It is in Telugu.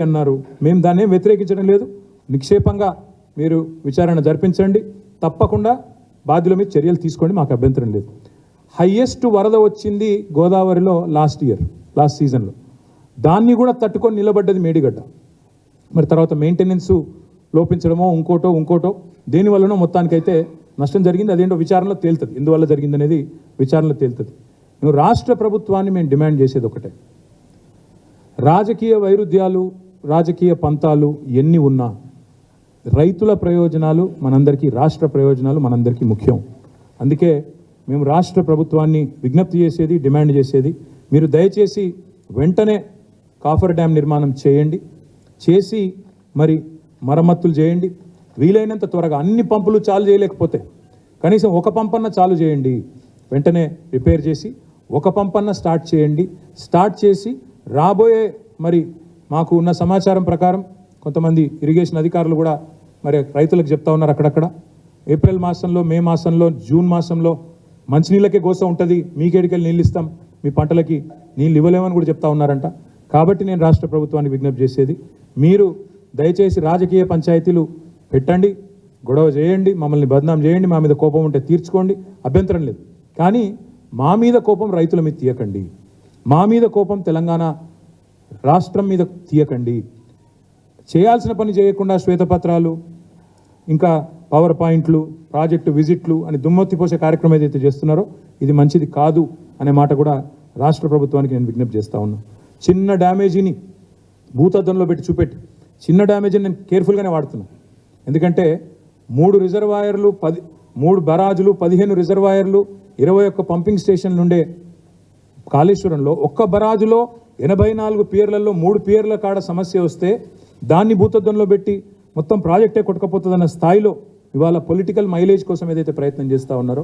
అన్నారు. మేము దాన్ని వ్యతిరేకించడం లేదు. నిక్షేపంగా మీరు విచారణ జరిపించండి, తప్పకుండా బాధ్యుల మీద చర్యలు తీసుకోండి, మాకు అభ్యంతరం లేదు. హైయెస్ట్ వరద వచ్చింది గోదావరిలో లాస్ట్ సీజన్లో. దాన్ని కూడా తట్టుకొని నిలబడ్డది మేడిగడ్డ. మరి తర్వాత మెయింటెనెన్స్ లోపించడమో ఇంకోటో దేనివల్లనో మొత్తానికైతే నష్టం జరిగింది. అదేంటో విచారణలో తేలుతుంది, ఎందువల్ల జరిగింది అనేది విచారణలో తేలుతుంది. నువ్వు రాష్ట్ర ప్రభుత్వాన్ని మేము డిమాండ్ చేసేది ఒకటే, రాజకీయ వైరుధ్యాలు రాజకీయ పంతాలు ఎన్ని ఉన్నా రైతుల ప్రయోజనాలు మనందరికీ, రాష్ట్ర ప్రయోజనాలు మనందరికీ ముఖ్యం. అందుకే మేము రాష్ట్ర ప్రభుత్వాన్ని విజ్ఞప్తి చేసేది, డిమాండ్ చేసేది, మీరు దయచేసి వెంటనే కాఫర్ డ్యామ్ నిర్మాణం చేయండి, చేసి మరి మరమ్మతులు చేయండి. వీలైనంత త్వరగా అన్ని పంపులు చాలు చేయలేకపోతే కనీసం ఒక పంపన్న చాలు చేయండి. వెంటనే రిపేర్ చేసి ఒక పంపన్న స్టార్ట్ చేయండి. స్టార్ట్ చేసి రాబోయే మరి మాకు ఉన్న సమాచారం ప్రకారం కొంతమంది ఇరిగేషన్ అధికారులు కూడా మరి రైతులకు చెప్తా ఉన్నారు, అక్కడక్కడ ఏప్రిల్ మాసంలో, మే మాసంలో, జూన్ మాసంలో మంచినీళ్ళకే గోస ఉంటుంది, మీకేడికెళ్ళి నీళ్ళు ఇస్తాం, మీ పంటలకి నీళ్ళు ఇవ్వలేమని కూడా చెప్తా ఉన్నారంట. కాబట్టి నేను రాష్ట్ర ప్రభుత్వానికి విజ్ఞప్తి చేసేది, మీరు దయచేసి రాజకీయ పంచాయతీలు పెట్టండి, గొడవ చేయండి, మమ్మల్ని బదనాం చేయండి, మా మీద కోపం ఉంటే తీర్చుకోండి, అభ్యంతరం లేదు. కానీ మా మీద కోపం రైతుల మీద తీయకండి, మా మీద కోపం తెలంగాణ రాష్ట్రం మీద తీయకండి. చేయాల్సిన పని చేయకుండా శ్వేతపత్రాలు, ఇంకా పవర్ పాయింట్లు, ప్రాజెక్టు విజిట్లు అని దుమ్మెత్తిపోసే కార్యక్రమం ఏదైతే చేస్తున్నారో ఇది మంచిది కాదు అనే మాట కూడా రాష్ట్ర ప్రభుత్వానికి నేను విజ్ఞప్తి చేస్తా ఉన్నాను. చిన్న డ్యామేజీని భూతద్దంలో పెట్టి చూపెట్టి చిన్న డ్యామేజీని నేను కేర్ఫుల్గానే వాడుతున్నాను. ఎందుకంటే 3 రిజర్వాయర్లు, 3 బరాజులు, 15 రిజర్వాయర్లు, 21 పంపింగ్ స్టేషన్లు ఉండే కాళేశ్వరంలో ఒక్క బరాజులో 84 పియర్లలో 3 పియర్ల కాడ సమస్య వస్తే దాన్ని భూతద్దంలో పెట్టి మొత్తం ప్రాజెక్టే కొట్టుకపోతుందన్న స్థాయిలో ఇవాళ పొలిటికల్ మైలేజ్ కోసం ఏదైతే ప్రయత్నం చేస్తూ ఉన్నారో